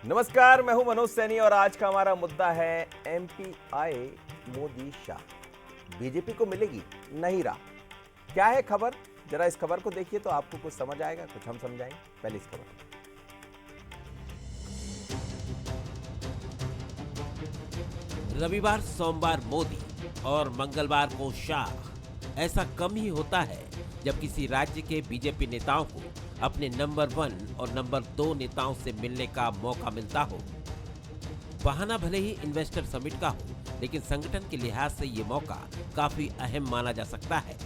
नमस्कार, मैं हूं मनोज सैनी और आज का हमारा मुद्दा है एमपी आए मोदी शाह। बीजेपी को मिलेगी नहीं राह। क्या है खबर? जरा इस खबर को देखिए तो आपको कुछ समझ आएगा, कुछ हम समझाएंगे। पहले इस खबर। रविवार सोमवार मोदी और मंगलवार को शाह। ऐसा कम ही होता है जब किसी राज्य के बीजेपी नेताओं को अपने नंबर 1 और नंबर 2 नेताओं से मिलने का मौका मिलता हो। बहाना भले ही इन्वेस्टर समिट का हो, लेकिन संगठन के लिहाज से ये मौका काफी अहम माना जा सकता है।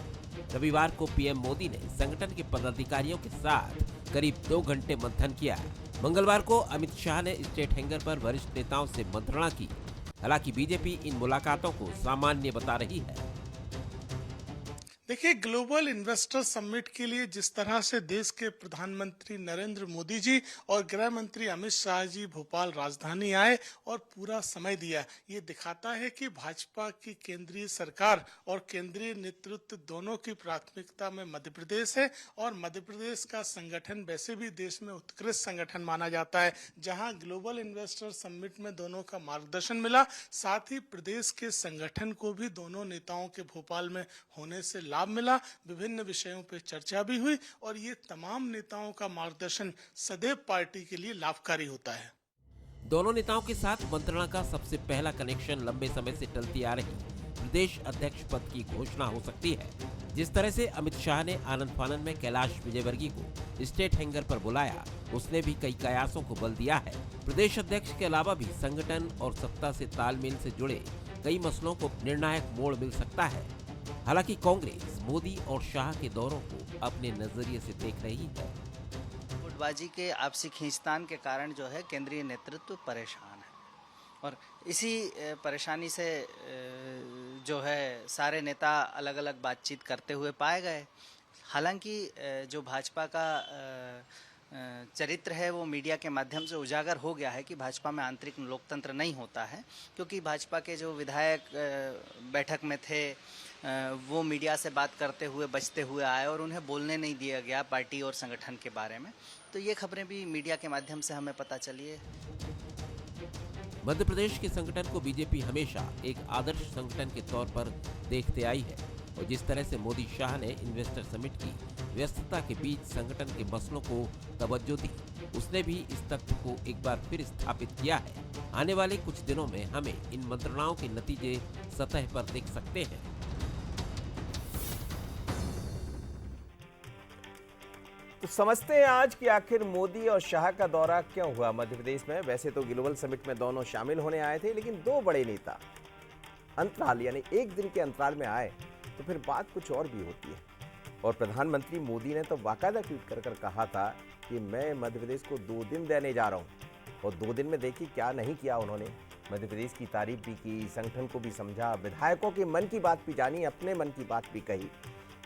रविवार को पीएम मोदी ने संगठन के पदाधिकारियों के साथ करीब 2 घंटे मंथन किया। मंगलवार को अमित शाह ने स्टेट हैंगर पर वरिष्ठ नेताओं से मंत्रणा की। हालांकि बीजेपी इन मुलाकातों को सामान्य बता रही है। देखिए, ग्लोबल इन्वेस्टर समिट के लिए जिस तरह से देश के प्रधानमंत्री नरेंद्र मोदी जी और गृह मंत्री अमित शाह जी भोपाल राजधानी आए और पूरा समय दिया, ये दिखाता है कि भाजपा की केंद्रीय सरकार और केंद्रीय नेतृत्व दोनों की प्राथमिकता में मध्य प्रदेश है। और मध्य प्रदेश का संगठन वैसे भी देश में उत्कृष्ट संगठन माना जाता है। जहां ग्लोबल इन्वेस्टर समिट में दोनों का मार्गदर्शन मिला, साथ ही प्रदेश के संगठन को भी दोनों नेताओं के भोपाल में होने से लाभ मिला। विभिन्न विषयों पर चर्चा भी हुई और ये तमाम नेताओं का मार्गदर्शन सदैव पार्टी के लिए लाभकारी होता है। दोनों नेताओं के साथ मंत्रणा का सबसे पहला कनेक्शन लंबे समय से टलती आ रही प्रदेश अध्यक्ष पद की घोषणा हो सकती है। जिस तरह से अमित शाह ने आनंद फानंद में कैलाश विजयवर्गीय को स्टेट हैंगर पर बुलाया, उसने भी कई कयासों को बल दिया है। प्रदेश अध्यक्ष के अलावा भी संगठन और सत्ता से तालमेल से जुड़े कई मसलों को निर्णायक मोड़ मिल सकता है। हालांकि कांग्रेस मोदी और शाह के दौरों को अपने नजरिए से देख रही है। गुटबाजी के आपसी खींचतान के कारण जो है केंद्रीय नेतृत्व परेशान है और इसी परेशानी से जो है सारे नेता अलग अलग बातचीत करते हुए पाए गए। हालांकि जो भाजपा का चरित्र है वो मीडिया के माध्यम से उजागर हो गया है कि भाजपा में आंतरिक लोकतंत्र नहीं होता है, क्योंकि भाजपा के जो विधायक बैठक में थे वो मीडिया से बात करते हुए बचते हुए आए और उन्हें बोलने नहीं दिया गया पार्टी और संगठन के बारे में। तो ये खबरें भी मीडिया के माध्यम से हमें पता चली है। मध्य प्रदेश के संगठन को बीजेपी हमेशा एक आदर्श संगठन के तौर पर देखते आई है और जिस तरह से मोदी शाह ने इन्वेस्टर समिट की व्यस्तता के बीच संगठन के मसलों को तवज्जो दी, उसने भी इस तथ्य को एक बार फिर स्थापित किया है। आने वाले कुछ दिनों में हमें इन मंत्रणाओं के नतीजे सतह पर दिख सकते हैं। तो समझते हैं आज कि आखिर मोदी और शाह का दौरा क्यों हुआ मध्य प्रदेश में। वैसे तो ग्लोबल समिट में दोनों शामिल होने आए थे, लेकिन दो बड़े नेता अंतराल यानी एक दिन के अंतराल में आए तो फिर बात कुछ और भी होती है। और प्रधानमंत्री मोदी ने तो बाकायदा ट्वीट कर कहा था कि मैं मध्य प्रदेश को 2 दिन देने जा रहा हूं। और 2 दिन में देखिए क्या नहीं किया उन्होंने। मध्य प्रदेश की तारीफ भी की, संगठन को भी समझा, विधायकों के मन की बात भी जानी, अपने मन की बात भी कही।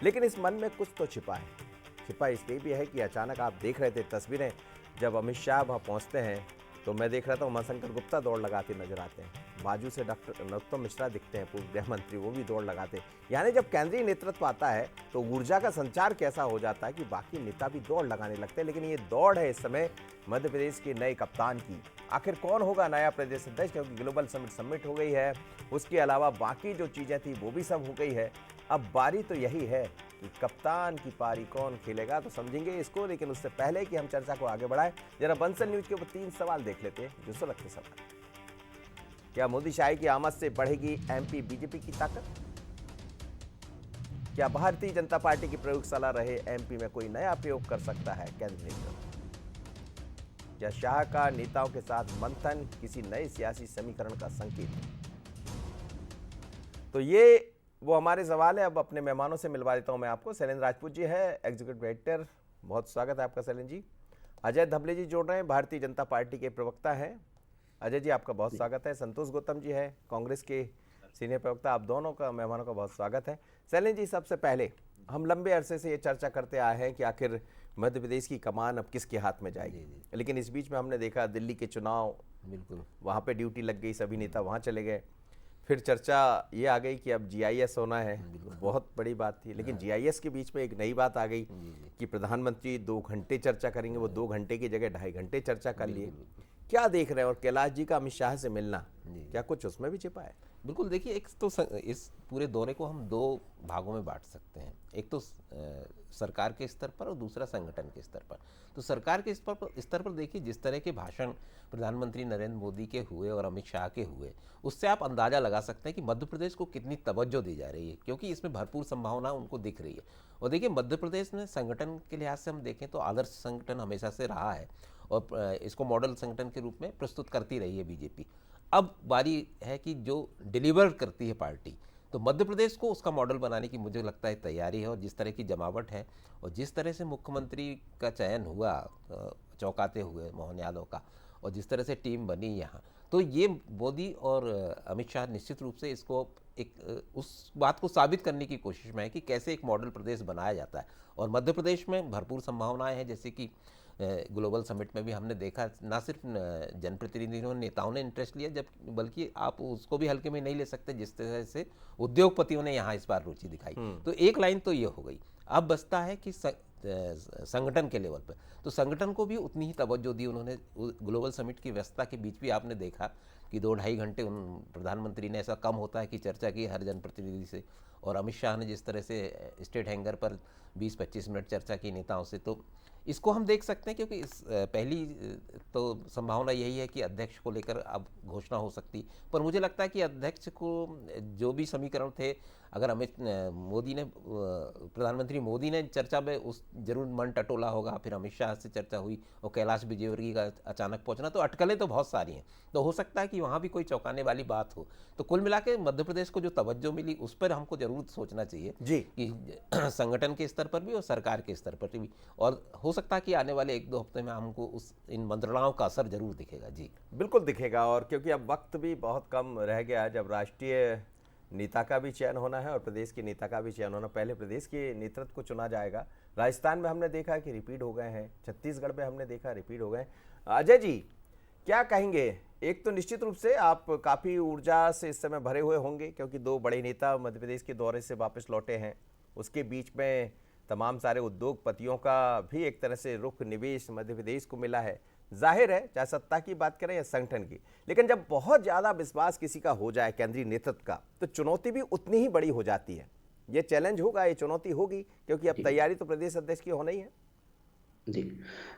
लेकिन इस मन में कुछ तो छिपा है। छिपा इसलिए भी है कि अचानक आप देख रहे थे तस्वीरें, जब अमित शाह वहाँ पहुँचते हैं तो मैं देख रहा था उमाशंकर गुप्ता दौड़ लगाते नजर आते हैं। बाजू से डॉक्टर नरोत्तम मिश्रा दिखते हैं, पूर्व गृह मंत्री, वो भी दौड़ लगाते हैं। यानी जब केंद्रीय नेतृत्व आता है तो ऊर्जा का संचार कैसा हो जाता है कि बाकी नेता भी दौड़ लगाने लगते हैं। लेकिन ये दौड़ है इस समय मध्य प्रदेश के नए कप्तान की। आखिर कौन होगा नया प्रदेश अध्यक्ष, क्योंकि ग्लोबल समिट हो गई है, उसके अलावा बाकी जो चीज़ें थी वो भी सब हो गई है। अब बारी तो यही है कि कप्तान की पारी कौन खेलेगा, तो समझेंगे इसको। लेकिन उससे पहले कि हम चर्चा को आगे बढ़ाएं, जरा बंसल न्यूज के ऊपर 3 सवाल देख लेते हैं जो सुलगते सवाल। क्या मोदी शाही की आमद से बढ़ेगी एमपी बीजेपी की ताकत? क्या भारतीय जनता पार्टी की प्रयोगशाला रहे एमपी में कोई नया प्रयोग कर सकता है केंद्र नेतृत्व? क्या शाह का नेताओं के साथ मंथन किसी नए सियासी समीकरण का संकेत? तो ये वो हमारे सवाल है। अब अपने मेहमानों से मिलवा देता हूं मैं आपको। शैलेंद्र राजपूत जी है, एग्जीक्यूटिव एडिटर, बहुत स्वागत है आपका शैलेंद्र जी। अजय धबले जी जोड़ रहे हैं, भारतीय जनता पार्टी के प्रवक्ता हैं। अजय जी आपका बहुत स्वागत है। संतोष गौतम जी है, कांग्रेस के सीनियर प्रवक्ता। आप दोनों का मेहमानों का बहुत स्वागत है। शैलेंद्र जी, सबसे पहले हम लंबे अरसे से ये चर्चा करते आए हैं कि आखिर मध्य प्रदेश की कमान अब किसके हाथ में जाएगी। लेकिन इस बीच में हमने देखा दिल्ली के चुनाव, बिल्कुल वहाँ पे ड्यूटी लग गई, सभी नेता वहाँ चले गए। फिर चर्चा ये आ गई कि अब जीआईएस होना है, बहुत बड़ी बात थी। लेकिन जीआईएस के बीच में एक नई बात आ गई कि प्रधानमंत्री 2 घंटे चर्चा करेंगे, वो 2 घंटे की जगह 2.5 घंटे चर्चा कर लिए। क्या देख रहे हैं, और कैलाश जी का अमित शाह से मिलना, क्या कुछ उसमें भी छिपा है? बिल्कुल, देखिए एक तो इस पूरे दौरे को हम दो भागों में बांट सकते हैं। एक तो सरकार के स्तर पर और दूसरा संगठन के स्तर पर। तो सरकार के स्तर पर देखिए, जिस तरह के भाषण प्रधानमंत्री नरेंद्र मोदी के हुए और अमित शाह के हुए, उससे आप अंदाज़ा लगा सकते हैं कि मध्य प्रदेश को कितनी तवज्जो दी जा रही है, क्योंकि इसमें भरपूर संभावना उनको दिख रही है। और देखिए, मध्य प्रदेश में संगठन के लिहाज से हम देखें तो आदर्श संगठन हमेशा से रहा है और इसको मॉडल संगठन के रूप में प्रस्तुत करती रही है बीजेपी। अब बारी है कि जो डिलीवर करती है पार्टी, तो मध्य प्रदेश को उसका मॉडल बनाने की मुझे लगता है तैयारी है। और जिस तरह की जमावट है और जिस तरह से मुख्यमंत्री का चयन हुआ चौंकाते हुए मोहन यादव का, और जिस तरह से टीम बनी यहाँ, तो ये मोदी और अमित शाह निश्चित रूप से इसको एक उस बात को साबित करने की कोशिश में है कि कैसे एक मॉडल प्रदेश बनाया जाता है। और मध्य प्रदेश में भरपूर संभावनाएं हैं, जैसे कि ग्लोबल समिट में भी हमने देखा, ना सिर्फ जनप्रतिनिधियों नेताओं ने इंटरेस्ट लिया, जब बल्कि आप उसको भी हल्के में नहीं ले सकते जिस तरह से उद्योगपतियों ने यहाँ इस बार रुचि दिखाई। तो एक लाइन तो ये हो गई। अब बचता है कि संगठन के लेवल पर, तो संगठन को भी उतनी ही तवज्जो दी उन्होंने। ग्लोबल समिट की व्यस्तता के बीच भी आपने देखा कि 2-2.5 घंटे प्रधानमंत्री ने, ऐसा कम होता है, कि चर्चा की हर जनप्रतिनिधि से। और अमित शाह ने जिस तरह से स्टेट हैंगर पर 20-25 मिनट चर्चा की नेताओं से, तो इसको हम देख सकते हैं। क्योंकि इस पहली तो संभावना यही है कि अध्यक्ष को लेकर अब घोषणा हो सकती, पर मुझे लगता है कि अध्यक्ष को जो भी समीकरण थे, अगर प्रधानमंत्री मोदी ने चर्चा में उस जरूर मन टटोला होगा, फिर अमित शाह से चर्चा हुई और कैलाश विजयवर्गीय का अचानक पहुंचना, तो अटकलें तो बहुत सारी हैं। तो हो सकता है कि वहाँ भी कोई चौंकाने वाली बात हो। तो कुल मिला के मध्य प्रदेश को जो तवज्जो मिली, उस पर हमको जरूर सोचना चाहिए जी, कि संगठन के स्तर पर भी और सरकार के स्तर पर भी। और हो सकता है कि आने वाले 1-2 हफ्ते में हमको इन मंत्रणाओं का असर जरूर दिखेगा। जी बिल्कुल दिखेगा। और क्योंकि अब वक्त भी बहुत कम रह गया, जब राष्ट्रीय नेता का भी चयन होना है और प्रदेश के नेता का भी चयन होना। पहले प्रदेश के नेतृत्व को चुना जाएगा। राजस्थान में हमने देखा कि रिपीट हो गए हैं, छत्तीसगढ़ में हमने देखा रिपीट हो गए। अजय जी, क्या कहेंगे? एक तो निश्चित रूप से आप काफ़ी ऊर्जा से इस समय भरे हुए होंगे, क्योंकि 2 बड़े नेता मध्य प्रदेश के दौरे से वापस लौटे हैं। उसके बीच में तमाम सारे उद्योगपतियों का भी एक तरह से रुख, निवेश मध्य प्रदेश को मिला है। जाहिर है, चाहे सत्ता की बात करें या संगठन की, लेकिन जब बहुत ज़्यादा विश्वास किसी का हो जाए केंद्रीय नेतृत्व का, तो चुनौती भी उतनी ही बड़ी हो जाती है। ये चैलेंज होगा, ये चुनौती होगी, क्योंकि अब तैयारी तो प्रदेश अध्यक्ष की होना ही है। जी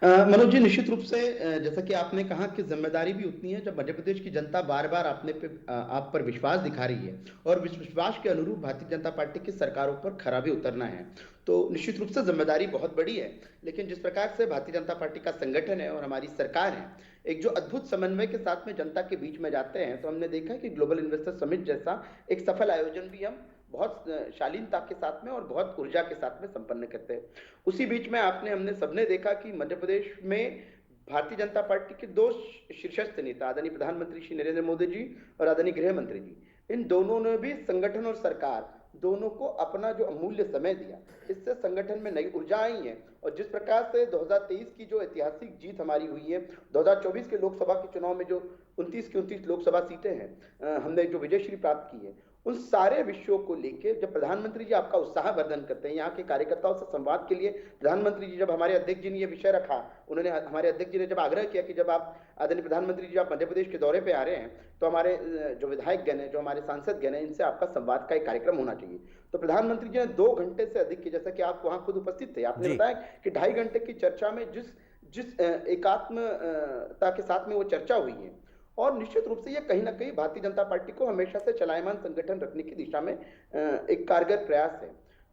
मनोज जी, निश्चित रूप से जैसा कि आपने कहा कि जिम्मेदारी भी उतनी है जब मध्य प्रदेश की जनता बार बार आप पर विश्वास दिखा रही है और विश्वास के अनुरूप भारतीय जनता पार्टी की सरकारों पर खरा भी उतरना है, तो निश्चित रूप से जिम्मेदारी बहुत बड़ी है। लेकिन जिस प्रकार से भारतीय जनता पार्टी का संगठन है और हमारी सरकार है, एक जो अद्भुत समन्वय के साथ में जनता के बीच में जाते हैं, तो हमने देखा कि ग्लोबल इन्वेस्टर समिट जैसा एक सफल आयोजन भी हम बहुत शालीनता के साथ में और बहुत ऊर्जा के साथ में संपन्न करते हैं। उसी बीच में हमने सबने देखा कि मध्य प्रदेश में भारतीय जनता पार्टी के 2 शीर्षस्थ नेता, आदरणीय प्रधानमंत्री श्री नरेंद्र मोदी जी और आदरणीय गृह मंत्री जी, इन दोनों ने भी संगठन और सरकार दोनों को अपना जो अमूल्य समय दिया। इससे संगठन में नई ऊर्जा आई है। और जिस प्रकार से 2023 की जो ऐतिहासिक जीत हमारी हुई है, 2024 के लोकसभा के चुनाव में जो 29 की 29 लोकसभा सीटें हैं, हमने जो विजयश्री प्राप्त की है, उन सारे विषयों को लेके जब प्रधानमंत्री जी आपका उत्साहवर्धन करते हैं, यहाँ के कार्यकर्ताओं से संवाद के लिए प्रधानमंत्री जी, जब हमारे अध्यक्ष जी ने ये विषय रखा, उन्होंने हमारे अध्यक्ष जी ने जब आग्रह किया कि जब आप आदरणीय प्रधानमंत्री जी आप मध्य प्रदेश के दौरे पे आ रहे हैं, तो हमारे जो विधायक गण है, जो हमारे सांसद गण है, इनसे आपका संवाद का एक कार्यक्रम होना चाहिए। तो प्रधानमंत्री जी ने 2 घंटे से अधिक की, जैसा कि आप वहां खुद उपस्थित थे, आपने बताया कि 2.5 घंटे की चर्चा में जिस एकात्मता के साथ में वो चर्चा हुई है, और निश्चित रूप से ये कहीं ना कहीं भारतीय जनता पार्टी को हमेशा से चलायमान संगठन रखने की दिशा में एक कारगर प्रयास है।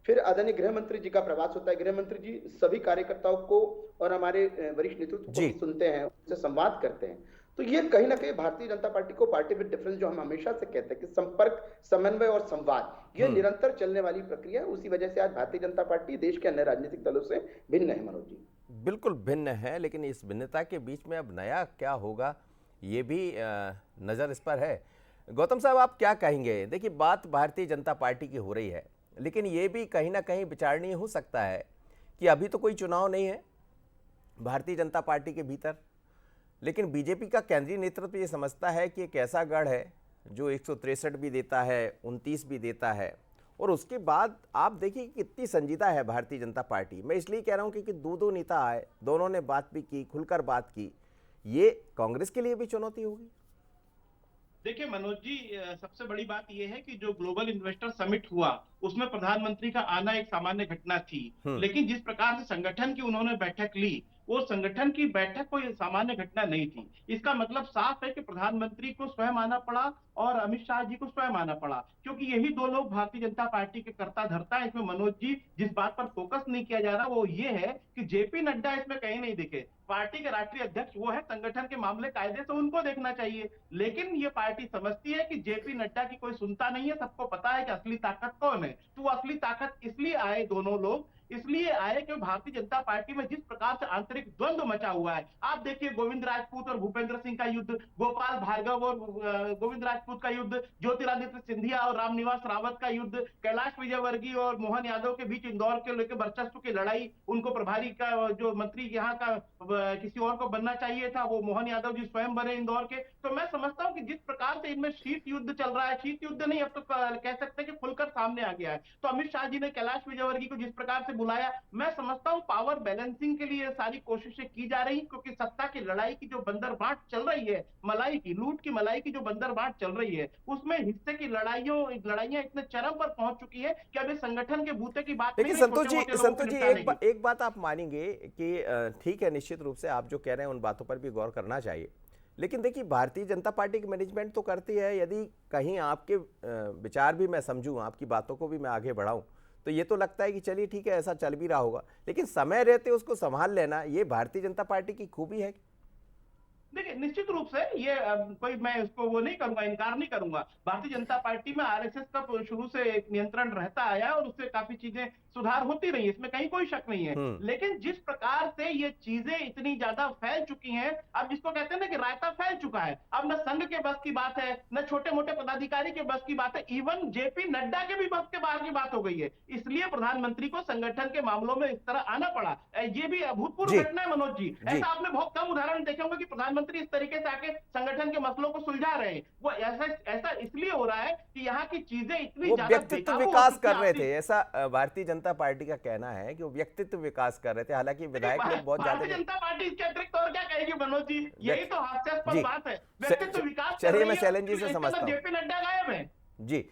फिर आदरणीय गृह मंत्री जी का प्रवास होता है। गृह मंत्री जी सभी कार्यकर्ताओं को और हमारे वरिष्ठ नेतृत्व को भी सुनते हैं, उनसे संवाद करते हैं। तो ये कहीं ना कहीं भारतीय जनता पार्टी को, पार्टी विद डिफरेंस जो हम हमेशा से कहते हैं कि संपर्क, समन्वय और संवाद, ये निरंतर चलने वाली प्रक्रिया है। उसी वजह से आज भारतीय जनता पार्टी देश के अन्य राजनीतिक दलों से भिन्न है। मनोज जी, बिल्कुल भिन्न है, लेकिन इस भिन्नता के बीच में अब नया क्या होगा, ये भी नज़र इस पर है। गौतम साहब, आप क्या कहेंगे? देखिए, बात भारतीय जनता पार्टी की हो रही है, लेकिन ये भी कहीं ना कहीं विचारणीय हो सकता है कि अभी तो कोई चुनाव नहीं है भारतीय जनता पार्टी के भीतर, लेकिन बीजेपी का केंद्रीय नेतृत्व ये समझता है कि एक ऐसा गढ़ है जो 163 भी देता है, 29 भी देता है, और उसके बाद आप देखिए कितनी संजीदा है भारतीय जनता पार्टी। मैं इसलिए कह रहा हूँ क्योंकि 2 नेता आए, दोनों ने बात भी की, खुलकर बात की ये कांग्रेस के लिए भी चुनौती होगी। देखिए मनोज जी, सबसे बड़ी बात यह है कि जो ग्लोबल इन्वेस्टर समिट हुआ उसमें प्रधानमंत्री का आना एक सामान्य घटना थी, लेकिन जिस प्रकार से संगठन की उन्होंने बैठक ली, वो संगठन की बैठक कोई सामान्य घटना नहीं थी। इसका मतलब साफ है कि प्रधानमंत्री को स्वयं आना पड़ा और अमित शाह जी को स्वयं आना पड़ा, क्योंकि यही दो लोग भारतीय जनता पार्टी के कर्ता धर्ता है। इसमें मनोज जी जिस बात पर फोकस नहीं किया जा रहा वो ये है कि जेपी नड्डा इसमें कहीं नहीं दिखे। पार्टी के राष्ट्रीय अध्यक्ष वो है, संगठन के मामले कायदे से उनको देखना चाहिए, लेकिन ये पार्टी समझती है कि जेपी नड्डा की कोई सुनता नहीं है। सबको पता है कि असली ताकत कौन है। तो असली ताकत इसलिए आए दोनों लोग, इसलिए आए कि भारतीय जनता पार्टी में जिस प्रकार से आंतरिक द्वंद्व मचा हुआ है। आप देखिए गोविंद राजपूत और भूपेंद्र सिंह का युद्ध, गोपाल भार्गव और गोविंद राजपूत का युद्ध, ज्योतिरादित्य सिंधिया और रामनिवास रावत का युद्ध, कैलाश विजयवर्गीय और मोहन यादव के बीच इंदौर के लेकर वर्चस्व की लड़ाई, उनको प्रभारी का जो मंत्री यहाँ का किसी और को बनना चाहिए था, वो मोहन यादव जी स्वयं बने इंदौर के। तो मैं समझता हूँ कि जिस प्रकार से इनमें शीत युद्ध चल रहा है, शीत युद्ध नहीं अब तो कह सकते हैं कि खुलकर सामने आ गया है। तो अमित शाह जी ने कैलाश विजयवर्गीय को जिस प्रकार से बुलाया, मैं समझता हूं पावर बैलेंसिंग के लिए सारी कोशिशें की जा रही, क्योंकि सत्ता की लड़ाई की जो बंदरबांट चल रही है, मलाई की लूट की मलाई की जो बंदरबांट चल रही है, उसमें हिस्से की लड़ाइयां इतने चरम पर पहुंच चुकी है कि अभी संगठन के बूते की बात लेकिन नहीं, संतोष जी छोटे-मोटे लोगों को निपटाने की। एक बात आप मानेंगे कि ठीक है, निश्चित रूप से आप जो कह रहे हैं उन बातों पर भी गौर करना चाहिए, लेकिन देखिए भारतीय जनता पार्टी की मैनेजमेंट तो करती है, यदि कहीं आपके विचार भी मैं समझूं, आपकी बातों को भी मैं आगे बढ़ाऊं, तो ये तो लगता है कि चलिए ठीक है, ऐसा चल भी रहा होगा, लेकिन समय रहते उसको संभाल लेना ये भारतीय जनता पार्टी की खूबी है। देखिए निश्चित रूप से ये कोई मैं इसको वो नहीं करूंगा, इनकार नहीं करूंगा। भारतीय जनता पार्टी में आरएसएस का शुरू से एक नियंत्रण रहता आया और उससे काफी चीजें सुधार होती रही, इसमें कहीं कोई शक नहीं है। लेकिन जिस प्रकार से ये चीजें इतनी ज्यादा फैल चुकी हैं, अब जिसको कहते हैं ना कि रायता फैल चुका है, अब न संघ के बस की बात है, न छोटे मोटे पदाधिकारी के बस की बात है, इवन जेपी नड्डा के भी बस के बाहर की बात हो गई है। इसलिए प्रधानमंत्री को संगठन के मामलों में इस तरह आना पड़ा। ये भी अभूतपूर्व घटना है मनोज जी। ऐसा आपने बहुत कम उदाहरण देखे होंगे कि प्रधानमंत्री इस तरीके से आके संगठन के मसलों को सुलझा रहे हैं। वो ऐसा इसलिए हो रहा है कि यहाँ की चीजें इतनी ज्यादा व्यक्तित्व विकास कर रहे थे, ऐसा भारतीय जनता पार्टी का कहना है कि वो व्यक्तित्व विकास कर रहे थे। हालांकि विधायक लोग बहुत ज्यादा, भारतीय जनता पार्टी इसके अतिरिक्त और क्या कहेगी मनोज जी? यही तो हास्यास्पद बात है, व्यक्तित्व विकास। चलिए मैं शैलेंद्र जी से समझता हूँ। जेपी नड्डा गायब है जी।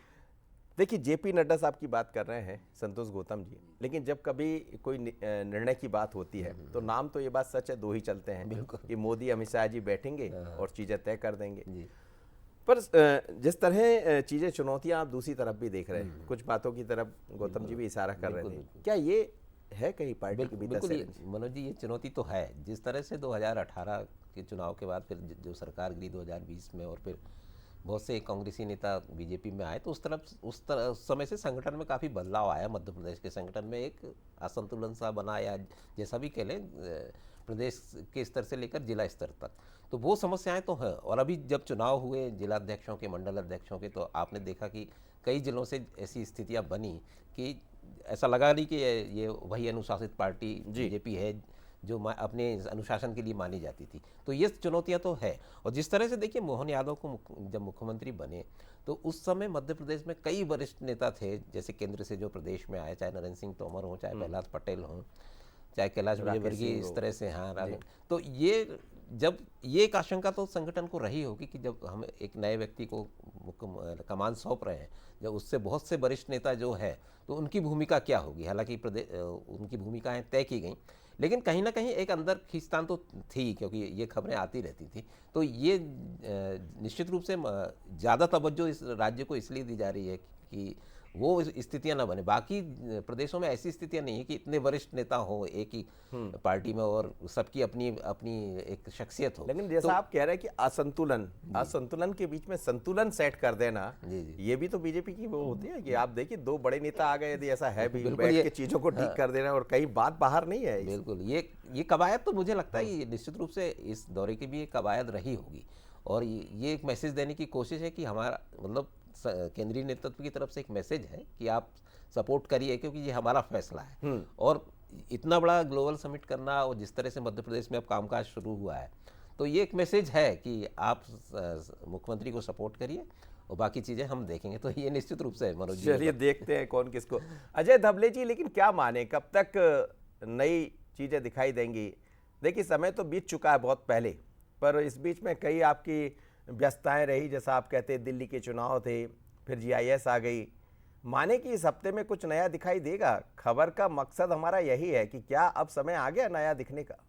देखिए जेपी नड्डा साहब की बात कर रहे हैं संतोष गौतम जी, लेकिन जब कभी कोई निर्णय की बात होती है तो नाम तो ये बात सच है, दो ही चलते हैं कि मोदी अमित शाह जी बैठेंगे और चीजें तय कर देंगे। पर जिस तरह चीजें चुनौतियां आप दूसरी तरफ भी देख रहे हैं, कुछ बातों की तरफ गौतम जी भी इशारा कर रहे थे, क्या ये है कहीं पार्टी के भीतर? मनोज जी ये चुनौती तो है। जिस तरह से 2018 के चुनाव के बाद फिर जो सरकार गिरी 2020 में और फिर बहुत से कांग्रेसी नेता बीजेपी में आए, तो उस समय से संगठन में काफ़ी बदलाव आया। मध्य प्रदेश के संगठन में एक असंतुलन सा बना, या जैसा भी कह लें, प्रदेश के स्तर से लेकर जिला स्तर तक, तो वो समस्याएं तो हैं। और अभी जब चुनाव हुए जिला अध्यक्षों के, मंडल अध्यक्षों के, तो आपने देखा कि कई जिलों से ऐसी स्थितियाँ बनी कि ऐसा लगा नहीं कि ये वही अनुशासित पार्टी बीजेपी है जो अपने अनुशासन के लिए मानी जाती थी। तो ये चुनौतियां तो है। और जिस तरह से देखिए मोहन यादव को जब मुख्यमंत्री बने तो उस समय मध्य प्रदेश में कई वरिष्ठ नेता थे, जैसे केंद्र से जो प्रदेश में आए, चाहे नरेंद्र सिंह तोमर हो, चाहे प्रहलाद पटेल हो, चाहे कैलाश विजयवर्गीय, इस तरह से। हाँ, तो ये जब ये एक आशंका तो संगठन को रही होगी कि जब हम एक नए व्यक्ति को कमान सौंप रहे हैं, जब उससे बहुत से वरिष्ठ नेता जो है तो उनकी भूमिका क्या होगी। हालांकि उनकी भूमिकाएं तय की गई, लेकिन कहीं ना कहीं एक अंदर खींचतान तो थी, क्योंकि ये खबरें आती रहती थी। तो ये निश्चित रूप से ज़्यादा तवज्जो इस राज्य को इसलिए दी जा रही है कि वो स्थितियां ना बने। बाकी प्रदेशों में ऐसी स्थितियां नहीं है कि इतने वरिष्ठ नेता हो एक ही पार्टी में और सबकी अपनी अपनी एक शख्सियत हो। लेकिन जैसा आप कह रहे हैं कि असंतुलन के बीच में संतुलन सेट कर देना, ये भी तो बीजेपी की वो होती है कि आप देखिए दो बड़े नेता आ गए, यदि ऐसा है भी, बैठ के चीजों को ठीक कर देना, और कहीं बात बाहर नहीं है। बिल्कुल, ये कवायद तो मुझे लगता है ये निश्चित रूप से इस दौरे की भी एक कवायद रही होगी। और ये एक मैसेज देने की कोशिश है कि हमारा मतलब केंद्रीय नेतृत्व की तरफ से एक मैसेज है कि आप सपोर्ट करिए, क्योंकि ये हमारा फैसला है। और इतना बड़ा ग्लोबल समिट करना, और जिस तरह से मध्य प्रदेश में अब कामकाज शुरू हुआ है, तो ये एक मैसेज है कि आप मुख्यमंत्री को सपोर्ट करिए और बाकी चीजें हम देखेंगे। तो ये निश्चित रूप से मनोज जी, चलिए देखते हैं कौन किसको। अजय धबले जी, लेकिन क्या माने, कब तक नई चीजें दिखाई देंगी? देखिए समय तो बीत चुका है बहुत पहले, पर इस बीच में कई आपकी व्यस्तताएं रही, जैसा आप कहते हैं दिल्ली के चुनाव थे, फिर जीआईएस आ गई। माने कि इस हफ्ते में कुछ नया दिखाई देगा? खबर का मकसद हमारा यही है कि क्या अब समय आ गया नया दिखने का?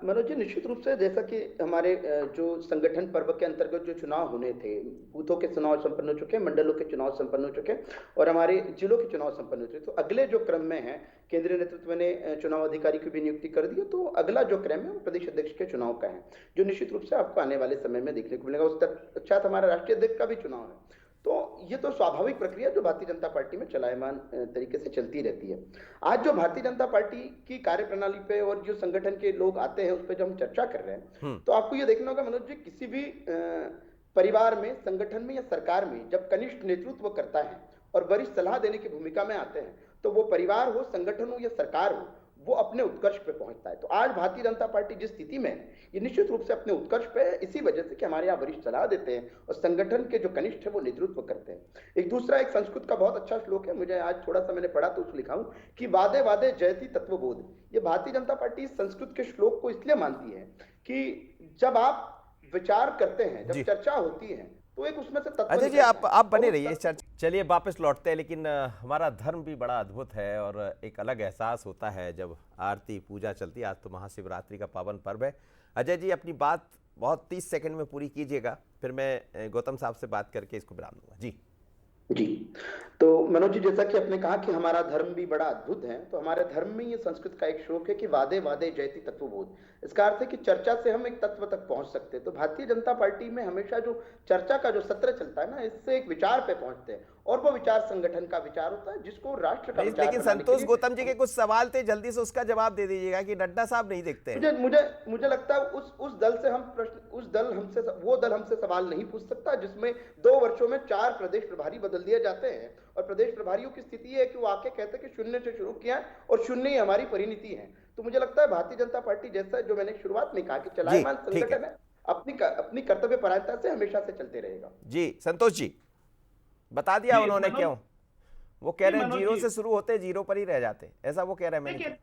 मनोज जी, निश्चित रूप से जैसा कि हमारे जो संगठन पर्व के अंतर्गत जो चुनाव होने थे, बूथों के चुनाव संपन्न हो चुके हैं, मंडलों के चुनाव संपन्न हो चुके हैं और हमारे जिलों के चुनाव संपन्न हो चुके हैं। तो अगले जो क्रम में है, केंद्रीय नेतृत्व ने चुनाव अधिकारी की भी नियुक्ति कर दी है, तो अगला जो क्रम है वो प्रदेश अध्यक्ष के चुनाव का है, जो निश्चित रूप से आपको आने वाले समय में देखने को मिलेगा। उस तत्पश्चात हमारा राष्ट्रीय अध्यक्ष का भी चुनाव है। तो ये तो स्वाभाविक प्रक्रिया जो भारतीय जनता पार्टी में चलायमान तरीके से चलती रहती है। आज जो भारतीय जनता पार्टी की कार्यप्रणाली पे और जो संगठन के लोग आते हैं उस पर जो हम चर्चा कर रहे हैं, तो आपको ये देखना होगा मनोज जी, किसी भी परिवार में, संगठन में या सरकार में जब कनिष्ठ नेतृत्व करता है और वरिष्ठ सलाह देने की भूमिका में आते हैं, तो वो परिवार हो, संगठन हो या सरकार हो, वो अपने उत्कर्ष पे पहुंचता है। तो आज भारतीय जनता पार्टी जिस स्थिति में है, ये निश्चित रूप से अपने उत्कर्ष पे है, इसी वजह से कि हमारे यहाँ वरिष्ठ सलाह देते हैं और संगठन के जो कनिष्ठ है वो नेतृत्व करते हैं। एक दूसरा, एक संस्कृत का बहुत अच्छा श्लोक है, मुझे आज थोड़ा सा मैंने पढ़ा तो उसको लिखा हूं कि वादे वादे जयति तत्वबोध। ये भारतीय जनता पार्टी संस्कृत के श्लोक को इसलिए मानती है कि जब आप विचार करते हैं, जब चर्चा होती है, तो एक उसमें से तत्व अजय जी, आप बने रहिए चर्चा। चलिए वापस लौटते हैं, लेकिन हमारा धर्म भी बड़ा अद्भुत है और एक अलग एहसास होता है जब आरती पूजा चलती है। आज तो महाशिवरात्रि का पावन पर्व है। अजय जी, अपनी बात बहुत 30 सेकंड में पूरी कीजिएगा, फिर मैं गौतम साहब से बात करके इसको विराम दूंगा। जी जी, तो मनोज जी, जैसा कि आपने कहा कि हमारा धर्म भी बड़ा अद्भुत है, तो हमारे धर्म में ये संस्कृत का एक श्लोक है कि वादे वादे जयति तत्वबोध। इसका अर्थ है कि चर्चा से हम एक तत्व तक पहुंच सकते हैं। तो भारतीय जनता पार्टी में हमेशा जो चर्चा का जो सत्र चलता है ना, इससे एक विचार पे पहुंचते हैं और वो विचार संगठन का विचार होता है, जिसको राष्ट्र का विचार। लेकिन संतोष गौतम जी के कुछ सवाल थे, जल्दी से उसका जवाब दे दीजिएगा कि नड्डा साहब नहीं देखते हैं। मुझे लगता है उस दल से हम प्रश्न, वो दल हमसे सवाल नहीं पूछ सकता जिसमें 2 वर्षों में 4 प्रदेश प्रभारी बदल दिए जाते हैं और प्रदेश प्रभारियों की स्थिति है कि वो आके कहते हैं कि शून्य से शुरू किया और शून्य ही हमारी परिणति है। तो मुझे लगता है भारतीय जनता पार्टी, जैसा जो मैंने शुरुआत में कहा कि चलायमान संगठन है, अपनी कर्तव्य परायणता से हमेशा से चलते रहेगा। जी संतोष जी, बता दिया उन्होंने क्यों? वो कह रहे हैं जीरो से शुरू होते जीरो पर ही रह जाते, ऐसा वो कह रहे हैं। मैंने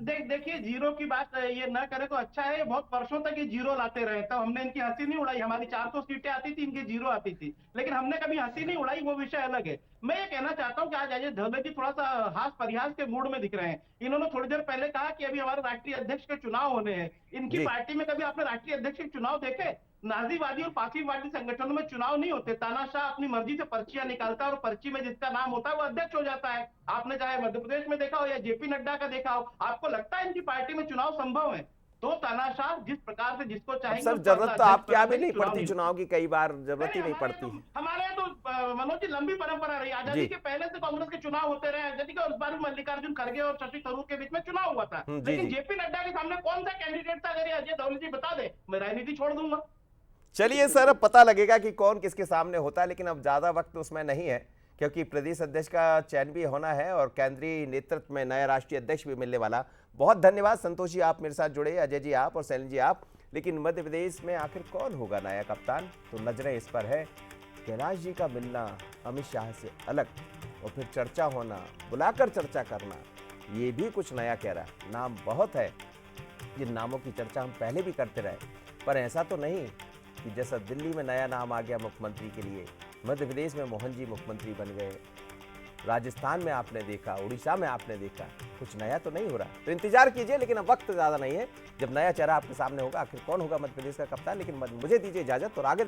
देखिए जीरो की बात ये ना करे तो अच्छा है। बहुत वर्षों तक ये जीरो लाते रहे, तब हमने इनकी हंसी नहीं उड़ाई। हमारी 400 सीटें आती थी, इनकी जीरो आती थी, लेकिन हमने कभी हंसी नहीं उड़ाई, वो विषय अलग है। मैं ये कहना चाहता हूँ कि आज अजय धोले जी थोड़ा सा हास परिहास के मूड में दिख रहे हैं। इन्होंने थोड़ी देर पहले कहा कि अभी हमारे राष्ट्रीय अध्यक्ष के चुनाव होने हैं। इनकी पार्टी में कभी आपने राष्ट्रीय अध्यक्ष के चुनाव देखे? नाजीवादी और पासीवादी संगठनों में चुनाव नहीं होते। तानाशाह अपनी मर्जी से पर्चियां निकालता है और पर्ची में जिसका नाम होता है वो अध्यक्ष हो जाता है। आपने चाहे मध्य प्रदेश में देखा हो या जेपी नड्डा का देखा हो। आपको लगता है इनकी पार्टी में चुनाव संभव है? तो तानाशाह जिस प्रकार से जिसको चाहेंगे। सर जरूरत तो आपके यहाँ भी नहीं पड़ती चुनाव की, कई बार जरूरत ही नहीं पड़ती। हमारे यहाँ तो मनोज जी लंबी परंपरा रही। आजादी के पहले से कांग्रेस के चुनाव होते रहे। आजादी के उस बार मल्लिकार्जुन खड़गे और शशि थरूर के बीच में चुनाव हुआ था, लेकिन जेपी नड्डा के सामने कौन सा कैंडिडेट था? अगर अजय धोले जी बता दे, मैं राजनीति छोड़ दूंगा। चलिए सर, अब पता लगेगा कि कौन किसके सामने होता है, लेकिन अब ज्यादा वक्त उसमें नहीं है क्योंकि प्रदेश अध्यक्ष का चयन भी होना है और केंद्रीय नेतृत्व में नया राष्ट्रीय अध्यक्ष भी मिलने वाला। बहुत धन्यवाद संतोष जी, आप मेरे साथ जुड़े, अजय जी आप और सैलन जी आप। लेकिन मध्य प्रदेश में आखिर कौन होगा नया कप्तान, तो नजरें इस पर है। कैलाश जी का मिलना अमित शाह से अलग और फिर चर्चा होना, बुलाकर चर्चा करना, ये भी कुछ नया कह रहा है। नाम बहुत है, जिन नामों की चर्चा हम पहले भी करते रहे, पर ऐसा तो नहीं कि जैसा दिल्ली में नया नाम आ गया मुख्यमंत्री के लिए, मध्य प्रदेश में मोहन जी मुख्यमंत्री बन गए, राजस्थान में आपने देखा, उड़ीसा में आपने देखा, कुछ नया तो नहीं हो रहा। तो इंतजार कीजिए, लेकिन अब वक्त ज़्यादा नहीं है जब नया चेहरा आपके सामने होगा। आखिर कौन होगा मध्य प्रदेश का कप्तान, लेकिन मुझे दीजिए इजाज़त और आगे